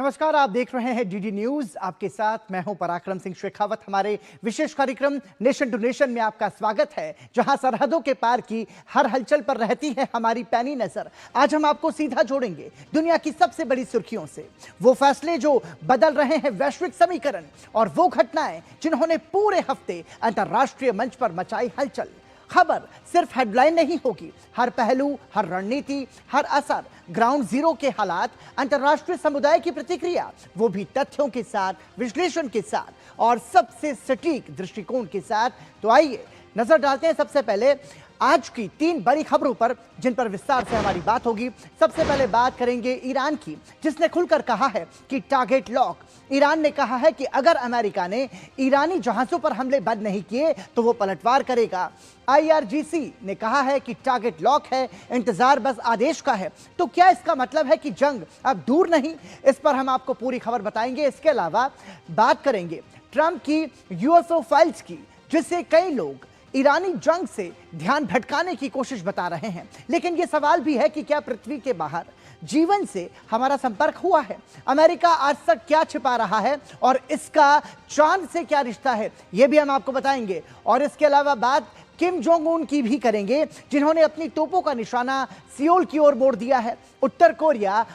नमस्कार, आप देख रहे हैं डीडी न्यूज। आपके साथ मैं हूं पराक्रम सिंह शेखावत। हमारे विशेष कार्यक्रम नेशन टू नेशन में आपका स्वागत है, जहां सरहदों के पार की हर हलचल पर रहती है हमारी पैनी नजर। आज हम आपको सीधा जोड़ेंगे दुनिया की सबसे बड़ी सुर्खियों से। वो फैसले जो बदल रहे हैं वैश्विक समीकरण, और वो घटनाएं जिन्होंने पूरे हफ्ते अंतर्राष्ट्रीय मंच पर मचाई हलचल। खबर सिर्फ हेडलाइन नहीं होगी, हर पहलू, हर रणनीति, हर असर, ग्राउंड जीरो के हालात, अंतर्राष्ट्रीय समुदाय की प्रतिक्रिया, वो भी तथ्यों के साथ, विश्लेषण के साथ और सबसे सटीक दृष्टिकोण के साथ। तो आइए नजर डालते हैं सबसे पहले आज की 3 बड़ी खबरों पर, जिन पर विस्तार से हमारी बात होगी। सबसे पहले बात करेंगे ईरान की, जिसने खुलकर कहा है कि टारगेट लॉक। ईरान ने कहा है कि अगर अमेरिका ने ईरानी जहाजों पर हमले बंद नहीं किए तो वो पलटवार करेगा। IRGC ने कहा है कि टारगेट लॉक है, इंतजार बस आदेश का है। तो क्या इसका मतलब है कि जंग अब दूर नहीं? इस पर हम आपको पूरी खबर बताएंगे। इसके अलावा बात करेंगे ट्रंप की UFO फाइल्स की, जिससे कई लोग ईरानी जंग से ध्यान भटकाने की कोशिश बता रहे हैं। लेकिन यह सवाल भी है कि क्या पृथ्वी के बाहर जीवन से हमारा संपर्क हुआ है? अमेरिका आज तक क्या छिपा रहा है और इसका चांद से क्या रिश्ता है, यह भी हम आपको बताएंगे। और इसके अलावा बात किम जोंग उन की भी करेंगे, जिन्होंने अपनी तोपों का निशाना सियोल की ओर मोड़ दिया है। उत्तर कोरिया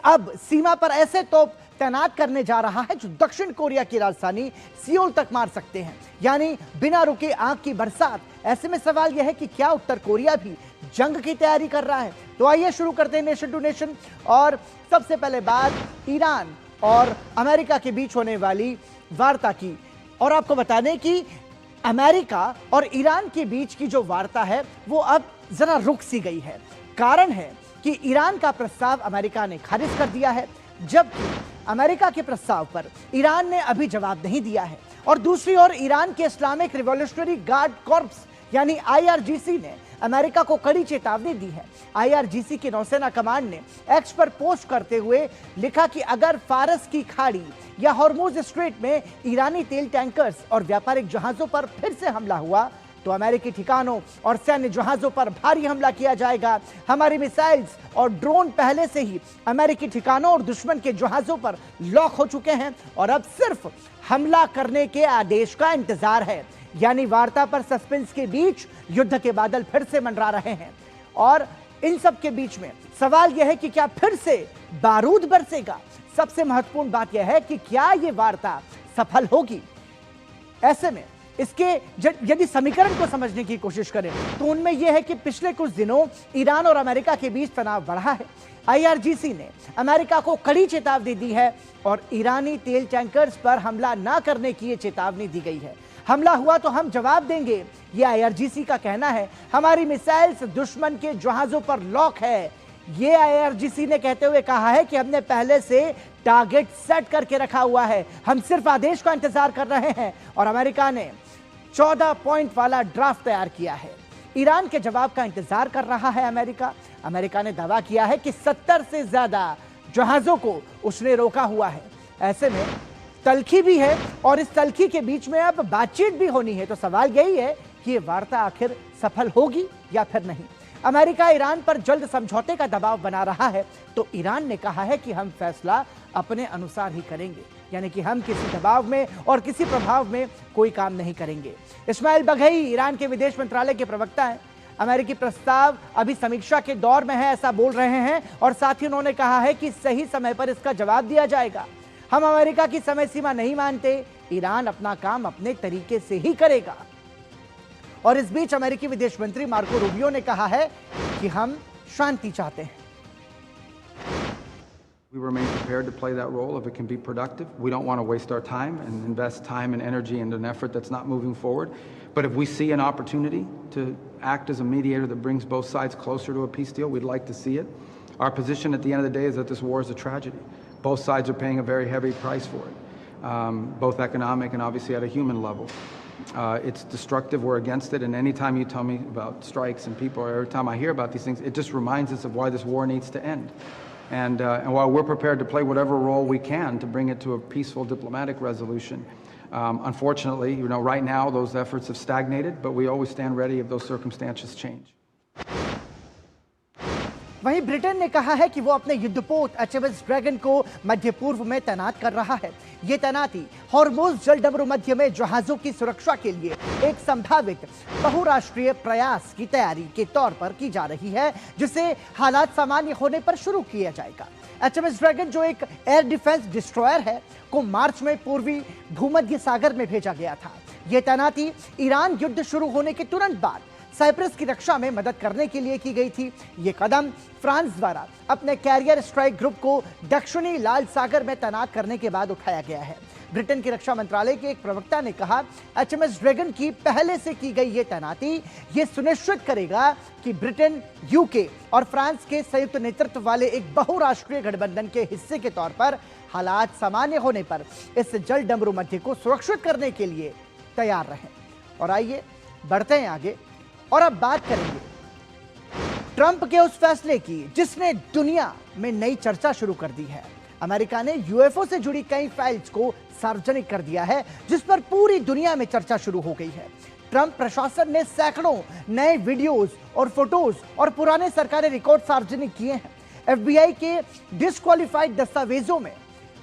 अब सीमा पर ऐसे तोप तैनात करने जा रहा है जो दक्षिण कोरिया की राजधानी सियोल तक मार सकते हैं, यानी बिना रुके आग की बरसात। ऐसे में सवाल यह है कि क्या उत्तर कोरिया भी जंग की तैयारी कर रहा है? तो आइए शुरू करते हैं नेशन टू नेशन। और सबसे पहले बात ईरान और अमेरिका के बीच होने वाली वार्ता की। और आपको बता दें कि अमेरिका और ईरान के बीच की जो वार्ता है वो अब जरा रुक सी गई है। कारण है कि ईरान का प्रस्ताव अमेरिका ने खारिज कर दिया है, जबकि अमेरिका के प्रस्ताव पर ईरान ने अभी जवाब नहीं दिया है। और दूसरी ओर ईरान के इस्लामिक रिवॉल्यूशनरी गार्ड कॉर्प्स यानी IRGC ने अमेरिका को कड़ी चेतावनी दी है। IRGC की नौसेना कमांड ने एक्स पर पोस्ट करते हुए लिखा कि अगर फारस की खाड़ी या हॉर्मुज स्ट्रेट में ईरानी तेल टैंकर्स और व्यापारिक जहाजों पर फिर से हमला हुआ तो अमेरिकी ठिकानों और सैन्य जहाजों पर भारी हमला किया जाएगा। हमारी मिसाइल्स और ड्रोन पहले से ही अमेरिकी ठिकानों और दुश्मन के जहाजों पर लॉक हो चुके हैं और अब सिर्फ हमला करने के आदेश का इंतजार है। यानी वार्ता पर सस्पेंस के बीच युद्ध के बादल फिर से मंडरा रहे हैं। और इन सब के बीच में सवाल यह है कि क्या फिर से बारूद बरसेगा? सबसे महत्वपूर्ण बात यह है कि क्या यह वार्ता सफल होगी? ऐसे में इसके यदि समीकरण को समझने की कोशिश करें तो उनमें यह है कि पिछले कुछ दिनों ईरान और अमेरिका के बीच तनाव बढ़ा है। IRGC ने अमेरिका को कड़ी चेतावनी दी है और ईरानी तेल टैंकर्स पर हमला न करने की ये चेतावनी दी गई है। हमला हुआ तो हम जवाब देंगे, यह IRGC का कहना है। हमारी मिसाइल्स दुश्मन के जहाजों पर लॉक है, ये IRGC ने कहते हुए कहा है कि हमने पहले से टारगेट सेट करके रखा हुआ है, हम सिर्फ आदेश का इंतजार कर रहे हैं। और अमेरिका ने 14 पॉइंट वाला ड्राफ्ट तैयार किया है। ईरान के जवाब का इंतजार कर रहा है अमेरिका ने दावा किया है कि 70 से ज्यादा जहाजों को उसने रोका हुआ है। ऐसे में तल्खी भी है और इस तल्खी के बीच में अब बातचीत भी होनी है। तो सवाल यही है कि ये वार्ता आखिर सफल होगी या फिर नहीं। अमेरिका ईरान पर जल्द समझौते का दबाव बना रहा है, तो ईरान ने कहा है कि हम फैसला अपने अनुसार ही करेंगे, यानी कि हम किसी दबाव में और किसी प्रभाव में कोई काम नहीं करेंगे। इस्माइल बघई ईरान के विदेश मंत्रालय के प्रवक्ता हैं। अमेरिकी प्रस्ताव अभी समीक्षा के दौर में है, ऐसा बोल रहे हैं। और साथ ही उन्होंने कहा है कि सही समय पर इसका जवाब दिया जाएगा। हम अमेरिका की समय सीमा नहीं मानते, ईरान अपना काम अपने तरीके से ही करेगा। और इस बीच अमेरिकी विदेश मंत्री मार्को रूबियो ने कहा है कि हम शांति चाहते हैं। We remain prepared to play that role if it can be productive. We don't want to waste our time and invest time and energy in an effort that's not moving forward. But if we see an opportunity to act as a mediator that brings both sides closer to a peace deal, we'd like to see it. Our position at the end of the day is that this war is a tragedy. Both sides are paying a very heavy price for it, both economic and obviously at a human level. It's destructive. We're against it. And anytime you tell me about strikes and people, or every time I hear about these things, it just reminds us of why this war needs to end. And while we're prepared to play whatever role we can to bring it to a peaceful diplomatic resolution, unfortunately, right now those efforts have stagnated, but we always stand ready if those circumstances change. वहीं Britain ने कहा है कि वो अपने युद्धपोत HMS dragon को मध्य पूर्व में तैनात कर रहा है। ये तैनाती हॉर्मुज़ जलडमरू मध्य में जहाजों की सुरक्षा के लिए एक संभावित बहुराष्ट्रीय प्रयास की तैयारी के तौर पर की जा रही है, जिसे हालात सामान्य होने पर शुरू किया जाएगा। एचएमएस ड्रैगन, जो एक एयर डिफेंस डिस्ट्रॉयर है, को मार्च में पूर्वी भूमध्य सागर में भेजा गया था। यह तैनाती ईरान युद्ध शुरू होने के तुरंत बाद साइप्रस की रक्षा में मदद करने के लिए की गई थी। यह कदम फ्रांस द्वारा अपने कैरियर स्ट्राइक ग्रुप को दक्षिणी लाल सागर में तैनात करने के बाद उठाया गया है। ब्रिटेन के रक्षा मंत्रालय के एक प्रवक्ता ने कहा, एचएमएस ड्रैगन की पहले से की गई ये तैनाती ये सुनिश्चित करेगा कि ब्रिटेन, यूके और फ्रांस के संयुक्त नेतृत्व वाले एक बहुराष्ट्रीय गठबंधन के हिस्से के तौर पर हालात सामान्य होने पर इस जलडमरू मध्य को सुरक्षित करने के लिए तैयार रहें। और आइए बढ़ते हैं आगे और अब बात करेंगे ट्रंप के उस फैसले की जिसने दुनिया में नई चर्चा शुरू कर दी है। अमेरिका ने यूएफओ से जुड़ी कई फाइल्स को सार्वजनिक कर दिया है, जिस पर पूरी दुनिया में चर्चा शुरू हो गई है। ट्रंप प्रशासन ने सैकड़ों नए वीडियोस और फोटोज और पुराने सरकारी रिकॉर्ड सार्वजनिक किए हैं। एफबीआई के डिस्क्वालिफाइड दस्तावेजों में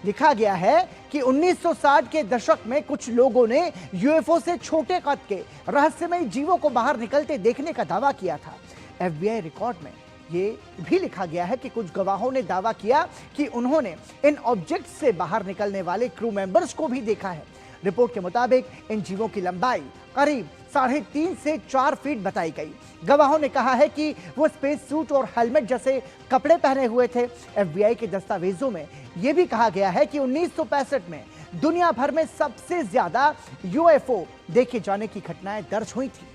लिखा गया है कि 1960 के दशक में कुछ लोगों ने यूएफओ से छोटे कद के रहस्यमय जीवों को बाहर निकलते देखने का दावा किया था। एफबीआई रिकॉर्ड में ये भी लिखा गया है कि कुछ गवाहों ने दावा किया कि उन्होंने इन ऑब्जेक्ट्स से बाहर निकलने वाले क्रू मेंबर्स को भी देखा है। रिपोर्ट के मुताबिक इन जीवों की लंबाई करीब 3.5 से 4 फीट बताई गई। गवाहों ने कहा है कि वो स्पेस सूट और हेलमेट जैसे कपड़े पहने हुए थे। एफबीआई के दस्तावेजों में यह भी कहा गया है कि 1965 में दुनिया भर में सबसे ज्यादा यूएफओ देखे जाने की घटनाएं दर्ज हुई थी।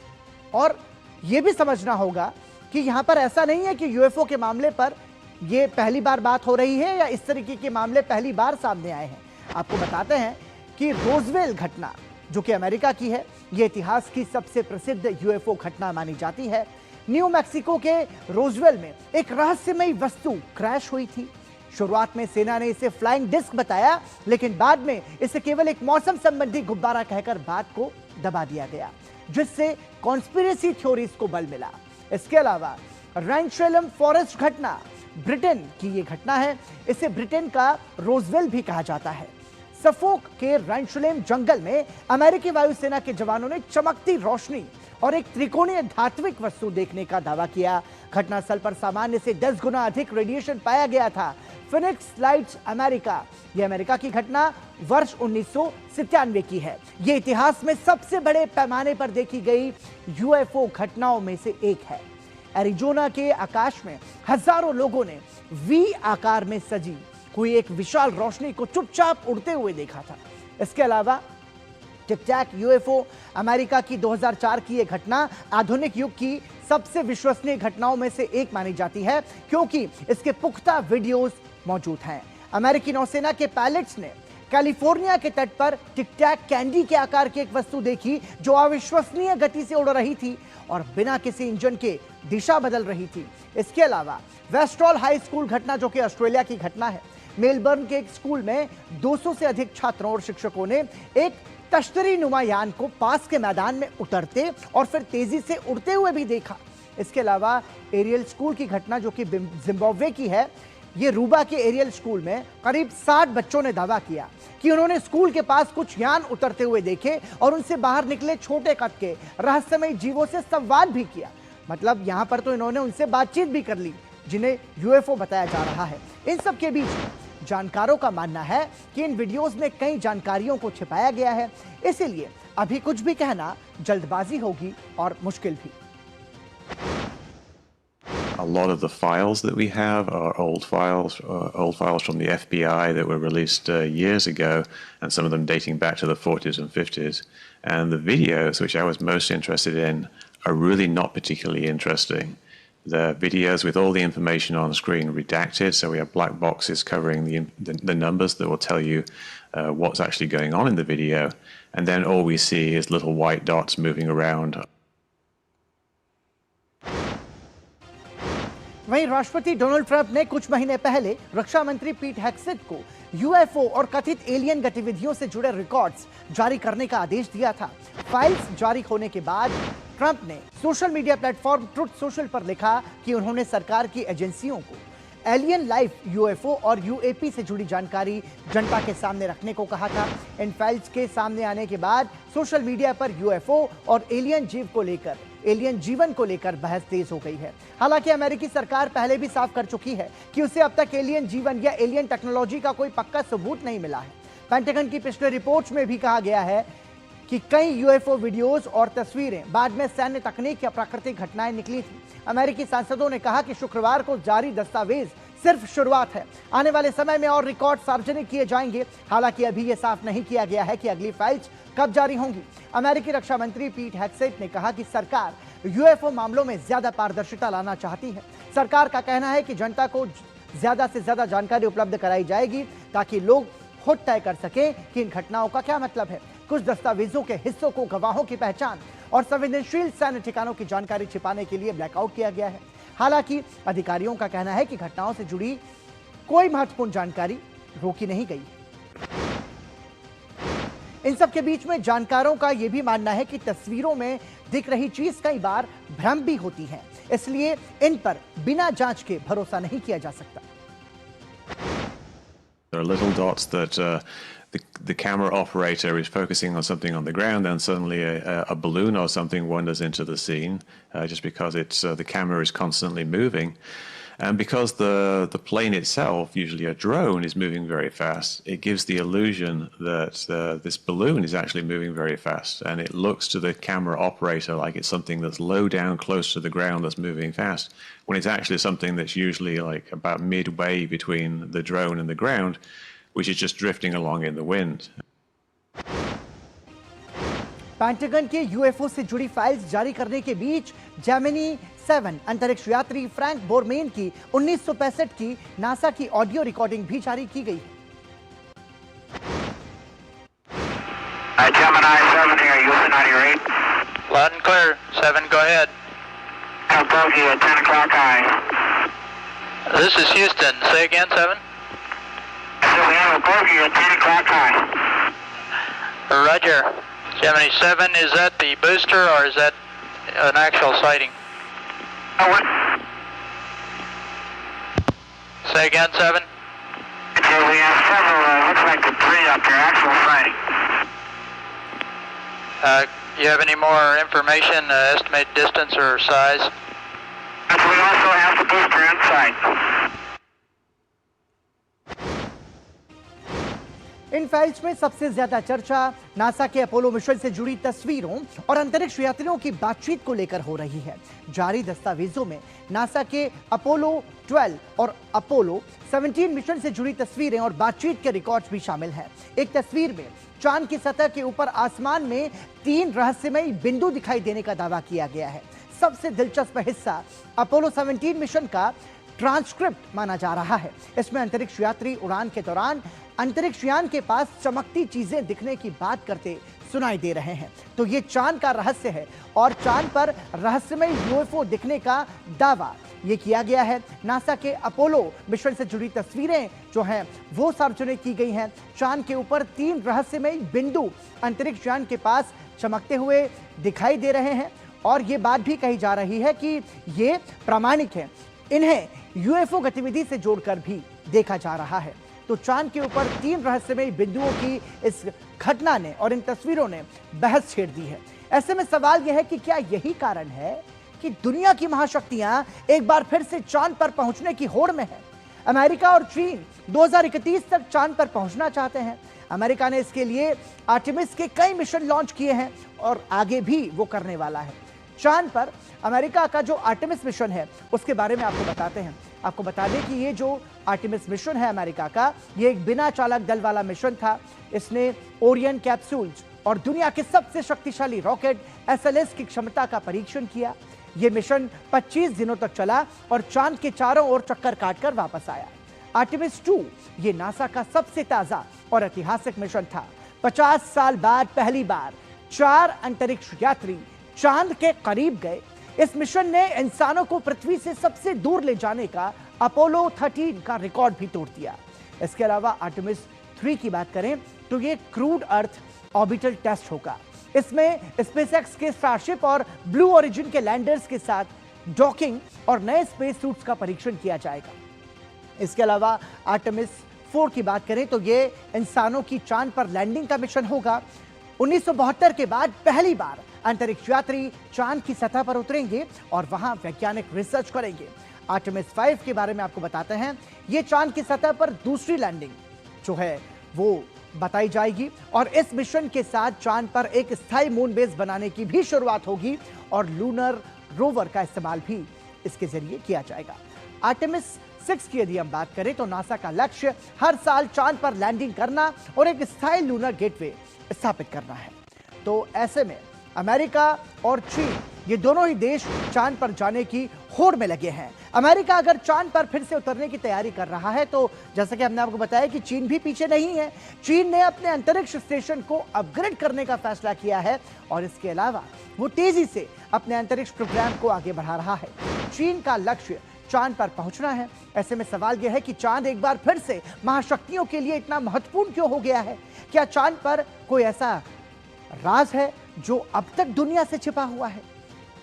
और यह भी समझना होगा कि यहां पर ऐसा नहीं है कि यूएफओ के मामले पर यह पहली बार बात हो रही है या इस तरीके के मामले पहली बार सामने आए हैं। आपको बताते हैं कि रोजवेल घटना, जो कि अमेरिका की है, यह इतिहास की सबसे प्रसिद्ध यूएफओ घटना मानी जाती है। न्यू मैक्सिको के रोजवेल में एक रहस्यमयी वस्तु क्रैश हुई थी। शुरुआत में सेना ने इसे फ्लाइंग डिस्क बताया, लेकिन बाद में इसे केवल एक मौसम संबंधी गुब्बारा कहकर बात को दबा दिया गया, जिससे कॉन्स्पिरेसी थ्योरीज को बल मिला। इसके अलावा रैंचेलम फॉरेस्ट घटना ब्रिटेन की यह घटना है। इसे ब्रिटेन का रोजवेल भी कहा जाता है। सफोक के रैंचेलम जंगल में अमेरिकी वायुसेना के जवानों ने चमकती रोशनी और एक त्रिकोणीय धात्विक वस्तु देखने का दावा किया। घटनास्थल पर सामान्य से 10 गुना अधिक रेडिएशन पाया गया था। फिनिक्स लाइट्स अमेरिका, यह अमेरिका की घटना वर्ष 1997 की है। यह इतिहास में सबसे बड़े पैमाने पर देखी गई यूएफओ घटनाओं में से एक है। एरिजोना के आकाश में हजारों लोगों ने वी आकार में सजी हुई एक विशाल रोशनी को चुपचाप उड़ते हुए देखा था। इसके अलावा टिक टैक यूएफओ अमेरिका की 2004 की यह घटना आधुनिक युग की सबसे विश्वसनीय घटनाओं में से एक मानी जाती है, क्योंकि इसके पुख्ता वीडियोस मौजूद हैं। अमेरिकी नौसेना के पायलट्स ने कैलिफोर्निया के तट पर टिक टैक कैंडी के आकार की एक वस्तु देखी, जो अविश्वसनीय गति से उड़ रही थी और बिना किसी इंजन के दिशा बदल रही थी। इसके अलावा वेस्ट्रॉल हाई स्कूल घटना, जो कि ऑस्ट्रेलिया की घटना है। मेलबर्न के एक स्कूल में 200 से अधिक छात्रों और शिक्षकों ने एक तश्तरी नुमा यान को पास के मैदान में उतरते और फिर तेजी से उड़ते हुए भी देखा। इसके अलावा एरियल स्कूल की घटना, जो कि जिम्बाब्वे की है, ये रूबा के एरियल स्कूल में करीब 60 बच्चों ने दावा किया कि उन्होंने स्कूल के पास कुछ यान उतरते हुए देखे और उनसे बाहर निकले छोटे कद के रहस्यमय जीवों से संवाद भी किया। मतलब यहां पर तो इन्होंने उनसे बातचीत भी कर ली, जिन्हें यूएफओ बताया जा रहा है। इन सब के बीच जानकारों का मानना है कि इन वीडियोस में कई जानकारियों को छिपाया गया है, इसीलिए अभी कुछ भी कहना जल्दबाजी होगी और मुश्किल भी। A lot of the files that we have are old files from the FBI that were released years ago, and some of them dating back to the 40s and 50s. And the videos, which I was most interested in, are really not particularly interesting. The videos with all the information on screen redacted, so we have black boxes covering the numbers that will tell you what's actually going on in the video, and then all we see is little white dots moving around. वहीं राष्ट्रपति Donald Trump ने कुछ महीने पहले रक्षा मंत्री पीट हेग्सेथ को UFO और कथित एलियन गतिविधियों से जुड़े रिकॉर्ड्स जारी करने का आदेश दिया था। फाइल्स जारी होने के बाद ट्रंप ने social media platform truth social पर लिखा कि उन्होंने सरकार की एजेंसियों को एलियन लाइफ, यूएफओ और यूएपी से जुड़ी जानकारी जनता के सामने रखने को कहा था। इन फाइल्स के सामने आने के बाद सोशल मीडिया पर यूएफओ और एलियन जीवन को लेकर बहस तेज हो गई है। हालांकि अमेरिकी सरकार पहले भी साफ कर चुकी है कि उसे अब तक एलियन जीवन या एलियन टेक्नोलॉजी का कोई पक्का सबूत नहीं मिला है। पेंटागन की पिछले रिपोर्ट्स में भी कहा गया है कि कई यूएफओ वीडियोस और तस्वीरें बाद में सैन्य तकनीक या प्राकृतिक घटनाएं निकली थी। अमेरिकी सांसदों ने कहा कि शुक्रवार को जारी दस्तावेज सिर्फ शुरुआत है, आने वाले समय में और रिकॉर्ड सार्वजनिक किए जाएंगे। हालांकि अभी यह साफ नहीं किया गया है कि अगली फाइल्स कब जारी होंगी। अमेरिकी रक्षा मंत्री पीट हेग्सेट ने कहा कि सरकार यूएफओ मामलों में ज्यादा पारदर्शिता लाना चाहती है। सरकार का कहना है कि जनता को ज्यादा से ज्यादा जानकारी उपलब्ध कराई जाएगी ताकि लोग खुद तय कर सकें कि इन घटनाओं का क्या मतलब है। कुछ दस्तावेजों के हिस्सों को गवाहों की पहचान और संवेदनशील सैन्य ठिकानों की जानकारी छिपाने के लिए ब्लैकआउट किया गया है। हालांकि अधिकारियों का कहना है कि घटनाओं से जुड़ी कोई महत्वपूर्ण जानकारी रोकी नहीं गई। इन सब के बीच में जानकारों का यह भी मानना है कि तस्वीरों में दिख रही चीज कई बार भ्रम भी होती है, इसलिए इन पर बिना जांच के भरोसा नहीं किया जा सकता। There are little dots that the camera operator is focusing on something on the ground, and suddenly a balloon or something wanders into the scene, just because the camera is constantly moving. And because the plane itself, usually a drone, is moving very fast, it gives the illusion that this balloon is actually moving very fast, and it looks to the camera operator like it's something that's low down close to the ground that's moving fast, when it's actually something that's usually like about midway between the drone and the ground, which is just drifting along in the wind. Pentagon के UFO से जुड़ी files जारी करने के बीच Gemini 7 अंतरिक्ष यात्री Frank बोरमेन की 1965 की नासा की ऑडियो रिकॉर्डिंग भी जारी की गई है। Gemini 7 here, Houston 98. Loud and clear. 7, go ahead. Have bogey at 10 o'clock high. This is Houston. Say again, 7. So we have a bogey at 10 o'clock high. Roger. Gemini 7, is that the booster or is that an actual sighting? Oh, what? Say again, 7. Okay, we have several, looks like the 3 up here, actual sighting. You have any more information, estimated distance or size? And we also have the booster in sight. In files में सबसे ज्यादा चर्चा NASA के Apollo mission से जुड़ी तस्वीरों और अंतरिक्ष यात्रियों की बातचीत को लेकर हो रही है। जारी दस्तावेजों में नासा के अपोलो 12 और अपोलो 17 मिशन से जुड़ी तस्वीरें और बातचीत के रिकॉर्ड्स भी शामिल हैं। एक तस्वीर में चांद की सतह के ऊपर आसमान में 3 रहस्यमयी बिंदु दिखाई देने का दावा किया गया है। सबसे दिलचस्प हिस्सा अपोलो 17 मिशन का ट्रांसक्रिप्ट माना जा रहा है। इसमें अंतरिक्ष यात्री उड़ान के दौरान अंतरिक्ष यान के पास चमकती चीजें दिखने की बात करते सुनाई दे रहे हैं। तो ये चांद का रहस्य है और चांद पर रहस्यमय यूएफओ दिखने का दावा ये किया गया है। नासा के अपोलो मिशन से जुड़ी तस्वीरें जो हैं वो सार्वजनिक की गई हैं। चांद के ऊपर 3 रहस्यमय बिंदु अंतरिक्ष यान के पास चमकते हुए दिखाई दे रहे हैं और ये बात भी कही जा रही है कि ये प्रामाणिक है, इन्हें यूएफओ गतिविधि से जोड़कर भी देखा जा रहा है। तो चांद के ऊपर 3 रहस्यमयी बिंदुओं की इस घटना ने और इन तस्वीरों ने बहस छेड़ दी है। ऐसे में सवाल यह है कि क्या यही कारण है कि दुनिया की महाशक्तियां एक बार फिर से चांद पर पहुंचने की होड़ में है। अमेरिका और चीन 2031 तक चांद पर पहुंचना चाहते हैं। अमेरिका ने इसके लिए आर्टेमिस के कई मिशन लॉन्च किए हैं और आगे भी वो करने वाला है। चांद पर अमेरिका का जो आर्टेमिस मिशन है उसके बारे में आपको बताते हैं। आपको बता दें कि ये जो आर्टेमिस मिशन है अमेरिका का, ये एक बिना चालक दल वाला मिशन था। इसने ओरियन कैप्सूल्स और दुनिया के सबसे शक्तिशाली रॉकेट SLS की क्षमता का परीक्षण किया। यह मिशन 25 दिनों तक चला और चांद के चारों ओर चक्कर काटकर वापस आया। आर्टेमिस 2 ये नासा का सबसे ताजा और ऐतिहासिक मिशन था। 50 साल बाद पहली बार 4 अंतरिक्ष यात्री चांद के करीब गए। इस मिशन ने इंसानों को पृथ्वी से सबसे दूर ले जाने का अपोलो 13 का रिकॉर्ड भी तोड़ दिया। इसके अलावा आर्टेमिस 3 की बात करें तो ये क्रूड अर्थ ऑर्बिटल टेस्ट होगा। इसमें स्पेसएक्स के स्टारशिप और ब्लू ओरिजिन के लैंडर्स के साथ डॉकिंग और नए स्पेस सूट्स का परीक्षण किया जाएगा। इसके अलावा आर्टेमिस 4 की बात करें तो ये इंसानों की चांद पर लैंडिंग का मिशन होगा। 1972 के बाद पहली बार अंतरिक्ष यात्री चांद की सतह पर उतरेंगे और वहां वैज्ञानिक रिसर्च करेंगे। आर्टेमिस 5 के बारे में आपको बताते हैं, ये चांद की सतह पर दूसरी लैंडिंग जो है वो बताई जाएगी और इस मिशन के साथ चांद पर एक स्थायी मून बेस बनाने की भी शुरुआत होगी और लूनर रोवर का इस्तेमाल भी इसके जरिए किया जाएगा। आर्टेमिस 6 की यदि हम बात करें तो नासा का लक्ष्य हर साल चांद पर लैंडिंग करना और एक स्थायी लूनर गेटवे स्थापित करना है। तो ऐसे में अमेरिका और चीन ये दोनों ही देश चांद पर जाने की होड़ में लगे हैं। अमेरिका अगर चांद पर फिर से उतरने की तैयारी कर रहा है तो जैसा कि हमने आपको बताया कि चीन भी पीछे नहीं है। चीन ने अपने अंतरिक्ष स्टेशन को अपग्रेड करने का फैसला किया है और इसके अलावा वो तेजी से अपने अंतरिक्ष प्रोग्राम को आगे बढ़ा रहा है। चीन का लक्ष्य चांद पर पहुंचना है। ऐसे में सवाल यह है कि चांद एक बार फिर से महाशक्तियों के लिए इतना महत्वपूर्ण क्यों हो गया है? क्या चांद पर कोई ऐसा राज है जो अब तक दुनिया से छिपा हुआ है?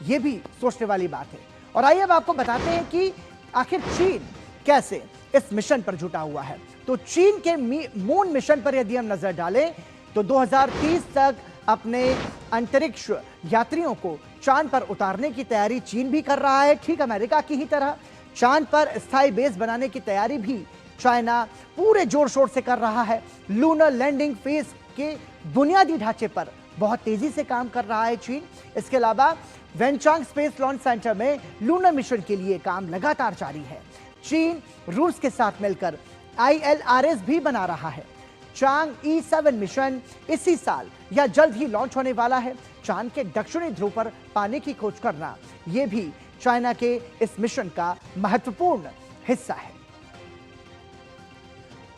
यह भी सोचने वाली बात है। और आइए अब आपको बताते हैं कि आखिर चीन कैसे इस मिशन पर जुटा हुआ है। तो चीन के मून मिशन पर यदि हम नजर डालें तो 2030 तक अपने अंतरिक्ष यात्रियों को चांद पर उतारने की तैयारी चीन भी कर रहा है, ठीक अमेरिका की ही तरह। चांद पर स्थायी बेस बनाने की तैयारी भी चाइना पूरे जोर शोर से कर रहा है। लूनर लैंडिंग फेज के बुनियादी ढांचे पर बहुत तेजी से काम कर रहा है चीन। इसके अलावा वेनचांग स्पेस लॉन्च सेंटर में लूनर मिशन के लिए काम लगातार जारी है। चीन रूस के साथ मिलकर ILRS भी बना रहा है। चांग E7 मिशन इसी साल या जल्द ही लॉन्च होने वाला है। चांद के दक्षिणी ध्रुव पर पानी की खोज करना यह भी चाइना के इस मिशन का महत्वपूर्ण हिस्सा है।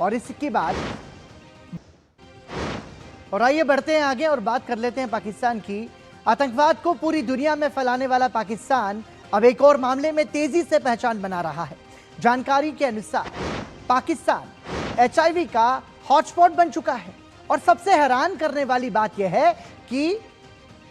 और इसके बाद और आइए बढ़ते हैं आगे और बात कर लेते हैं पाकिस्तान की। आतंकवाद को पूरी दुनिया में फैलाने वाला पाकिस्तान अब एक और मामले में तेजी से पहचान बना रहा है। जानकारी के अनुसार पाकिस्तान HIV का हॉटस्पॉट बन चुका है और सबसे हैरान करने वाली बात यह है कि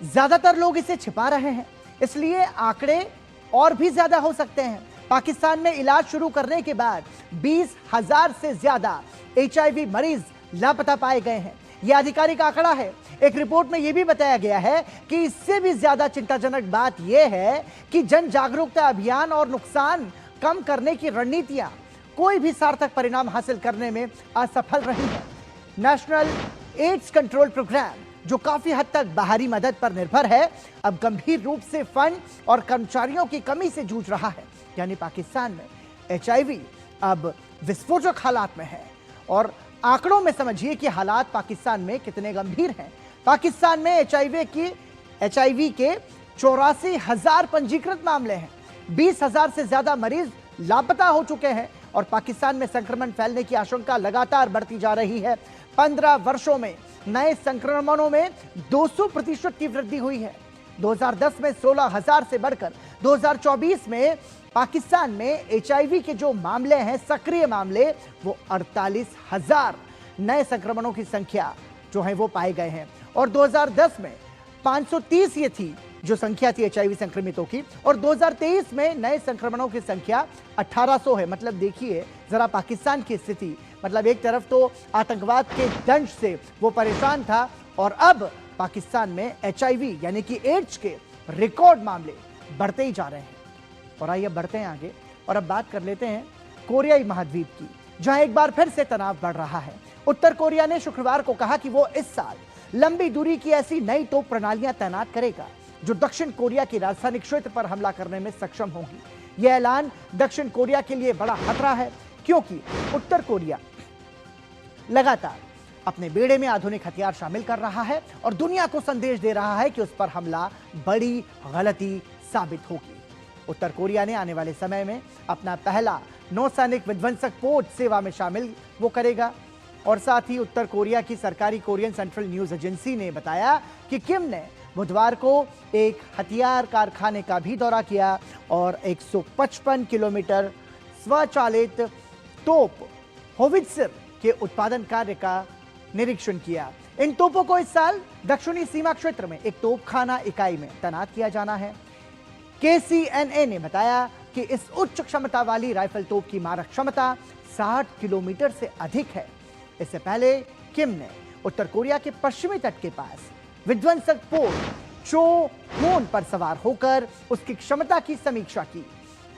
ज्यादातर लोग इसे छिपा रहे हैं, इसलिए आंकड़े और भी ज्यादा हो सकते हैं। पाकिस्तान में इलाज शुरू करने के बाद 20,000 से ज्यादा HIV मरीज लापता पाए गए हैं। यह आधिकारिक आंकड़ा है। एक रिपोर्ट में यह भी बताया गया है कि इससे भी ज्यादा चिंताजनक बात यह है कि जन जागरूकता अभियान और नुकसान कम करने की रणनीतियां कोई भी सार्थक परिणाम हासिल करने में असफल रही है। नेशनल एड्स कंट्रोल प्रोग्राम जो काफी हद तक बाहरी मदद पर निर्भर है, अब गंभीर रूप से फंड और कर्मचारियों की कमी से जूझ रहा है। यानी पाकिस्तान में HIV अब विस्फोटक हालात में है और आंकड़ों में समझिए कि हालात पाकिस्तान में कितने गंभीर हैं। पाकिस्तान में HIV के 84,000 पंजीकृत मामले हैं। 20,000 से ज्यादा मरीज लापता हो चुके हैं और पाकिस्तान में संक्रमण फैलने की आशंका लगातार बढ़ती जा रही है। 15 वर्षों में नए संक्रमणों में 200% की वृद्धि हुई है। 2010 में 16,000 से बढ़कर 2024 में पाकिस्तान में HIV के जो मामले हैं, सक्रिय मामले, वो 48,000 नए संक्रमणों की संख्या जो है वो पाए गए हैं। और 2010 में 530 ये थी जो संख्या थी HIV संक्रमितों की और 2023 में नए संक्रमणों की संख्या 1800 है। मतलब देखिए जरा पाकिस्तान की स्थिति, मतलब एक तरफ तो आतंकवाद के दंश से वो परेशान था और अब पाकिस्तान में HIV यानी कि एड्स के रिकॉर्ड मामले बढ़ते ही जा रहे हैं। और आइए बढ़ते हैं आगे और अब बात कर लेते हैं कोरियाई महाद्वीप की, जहां एक बार फिर से तनाव बढ़ रहा है। उत्तर कोरिया ने शुक्रवार को कहा कि वो इस साल लंबी दूरी की ऐसी नई तोप प्रणालियां तैनात करेगा जो दक्षिण कोरिया की राजधानी क्षेत्र पर हमला करने में सक्षम होंगी। यह ऐलान दक्षिण कोरिया के लिए बड़ा खतरा है क्योंकि उत्तर कोरिया लगातार अपने बेड़े में आधुनिक हथियार शामिल कर रहा है और दुनिया को संदेश दे रहा है कि उस पर हमला बड़ी गलती साबित होगी। उत्तर कोरिया ने आने वाले समय में अपना पहला नौसैनिक विध्वंसक पोत सेवा में शामिल वो करेगा। और साथ ही उत्तर कोरिया की सरकारी कोरियन सेंट्रल न्यूज एजेंसी ने बताया कि किम ने बुधवार को एक हथियार कारखाने का भी दौरा किया और 155 किलोमीटर स्वचालित तोप होवित्जर के उत्पादन कार्य का निरीक्षण किया। इन तोपों को इस साल दक्षिणी सीमा क्षेत्र में एक तोपखाना इकाई में तैनात किया जाना है। KCNA ने बताया कि इस उच्च क्षमता वाली राइफल तोप की मारक क्षमता 60 किलोमीटर से अधिक है। इससे पहले किम ने उत्तर कोरिया के पश्चिमी तट के पास विध्वंसक पोत चोहोन पर सवार होकर उसकी क्षमता की समीक्षा की।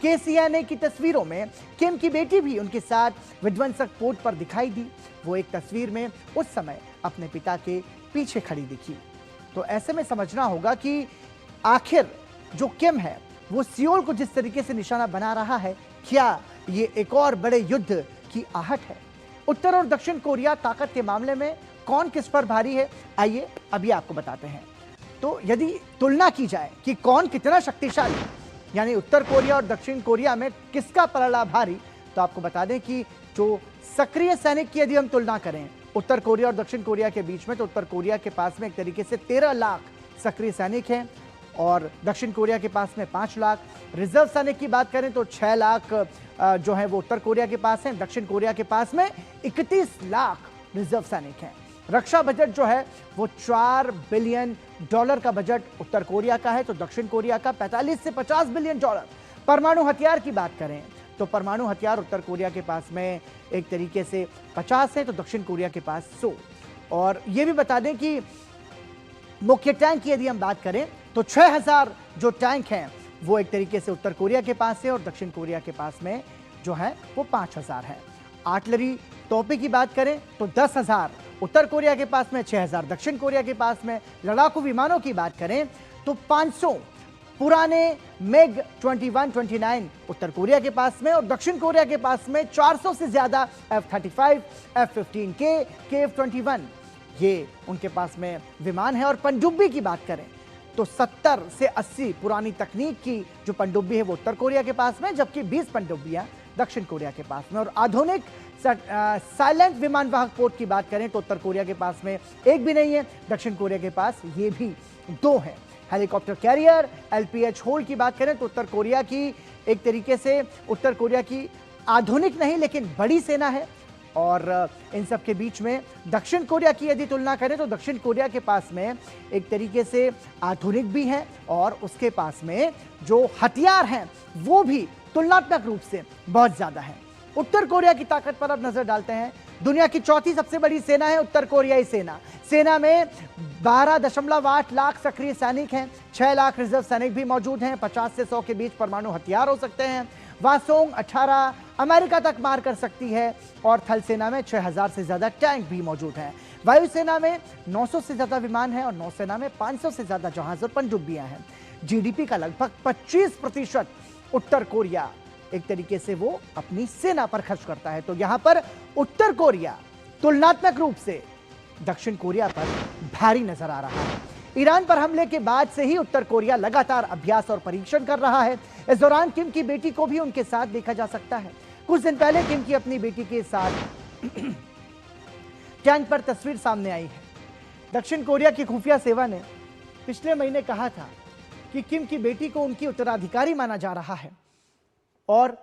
KCNA की तस्वीरों में किम की बेटी भी उनके साथ विध्वंसक पोत पर दिखाई दी। वो एक तस्वीर में उस समय अपने पिता के पीछे खड़ी दिखी। तो ऐसे में समझना होगा कि आखिर जो किम है वो सियोल को जिस तरीके से निशाना बना रहा है, क्या ये एक और बड़े युद्ध की आहट है? उत्तर और दक्षिण कोरिया ताकत के मामले में कौन किस पर भारी है, आइए अभी आपको बताते हैं। तो यदि तुलना की जाए कि कौन कितना शक्तिशाली, यानी उत्तर कोरिया और दक्षिण कोरिया में किसका पलड़ा भारी, तो आपको बता दें कि जो सक्रिय सैनिक की यदि हम तुलना करें उत्तर कोरिया और दक्षिण कोरिया के बीच में, तो उत्तर कोरिया के पास में एक तरीके से 13 लाख सक्रिय सैनिक हैं और दक्षिण कोरिया के पास में 5 लाख। रिजर्व सैनिक की बात करें तो 6 लाख जो है वो उत्तर कोरिया के पास हैं, दक्षिण कोरिया के पास में 31 लाख रिजर्व सैनिक हैं। रक्षा बजट जो है वो $4 बिलियन का बजट उत्तर कोरिया का है, तो दक्षिण कोरिया का 45 से 50 बिलियन डॉलर। परमाणु हथियार की बात करें तो परमाणु हथियार उत्तर कोरिया के पास में एक तरीके से 50 है, तो दक्षिण कोरिया के पास 100। और ये भी बता दें कि मुख्य टैंक की यदि हम बात करें तो 6000 जो टैंक हैं वो एक तरीके से उत्तर कोरिया के पास है और दक्षिण कोरिया के पास में जो है वो 5000 है। आर्टिलरी तोपे की बात करें तो 10,000 उत्तर कोरिया के पास में, 6,000 दक्षिण कोरिया के पास में। लड़ाकू विमानों की बात करें तो 500 पुराने मेग 21-29 उत्तर कोरिया के पास में और दक्षिण कोरिया के पास में 400 से ज्यादा F-35, F-15K, KF-21 ये उनके पास में विमान है। और पनडुब्बी की बात करें तो 70 से 80 पुरानी तकनीक की जो पनडुब्बी है वो उत्तर कोरिया के पास में, जबकि 20 पनडुब्बियां दक्षिण कोरिया के पास में। और आधुनिक साइलेंट विमान वाहक पोत की बात करें तो उत्तर कोरिया के पास में एक भी नहीं है, दक्षिण कोरिया के पास ये भी 2 है। हेलीकॉप्टर कैरियर LPH होल की बात करें तो उत्तर कोरिया की एक तरीके से उत्तर कोरिया की आधुनिक नहीं लेकिन बड़ी सेना है। और इन सब के बीच में दक्षिण कोरिया की यदि तुलना करें तो दक्षिण कोरिया के पास में एक तरीके से आधुनिक भी है और उसके पास में जो हथियार हैं वो भी तुलनात्मक रूप से बहुत ज्यादा है। उत्तर कोरिया की ताकत पर अब नजर डालते हैं। दुनिया की चौथी सबसे बड़ी सेना है उत्तर कोरियाई सेना। सेना में 12.8 लाख सक्रिय सैनिक हैं, 6 लाख रिजर्व सैनिक भी मौजूद हैं, 50 से 100 के बीच परमाणु हथियार हो सकते हैं। वासोंग 18 अमेरिका तक मार कर सकती है और थल सेना में 6000 से ज्यादा टैंक भी मौजूद हैं। वायुसेना में 900 से ज्यादा विमान है और नौसेना में 500 से ज्यादा जहाज और पनडुब्बियां हैं। जीडीपी का लगभग 25% उत्तर कोरिया एक तरीके से वो अपनी सेना पर खर्च करता है। तो यहां पर उत्तर कोरिया तुलनात्मक रूप से दक्षिण कोरिया पर भारी नजर आ रहा है। ईरान पर हमले के बाद से ही उत्तर कोरिया लगातार अभ्यास और परीक्षण कर रहा है। इस दौरान किम की बेटी को भी उनके साथ देखा जा सकता है। कुछ दिन पहले किम की अपनी बेटी के साथ टैंक पर तस्वीर सामने आई है। दक्षिण कोरिया की खुफिया सेवा ने पिछले महीने कहा था कि किम की बेटी को उनकी उत्तराधिकारी माना जा रहा है और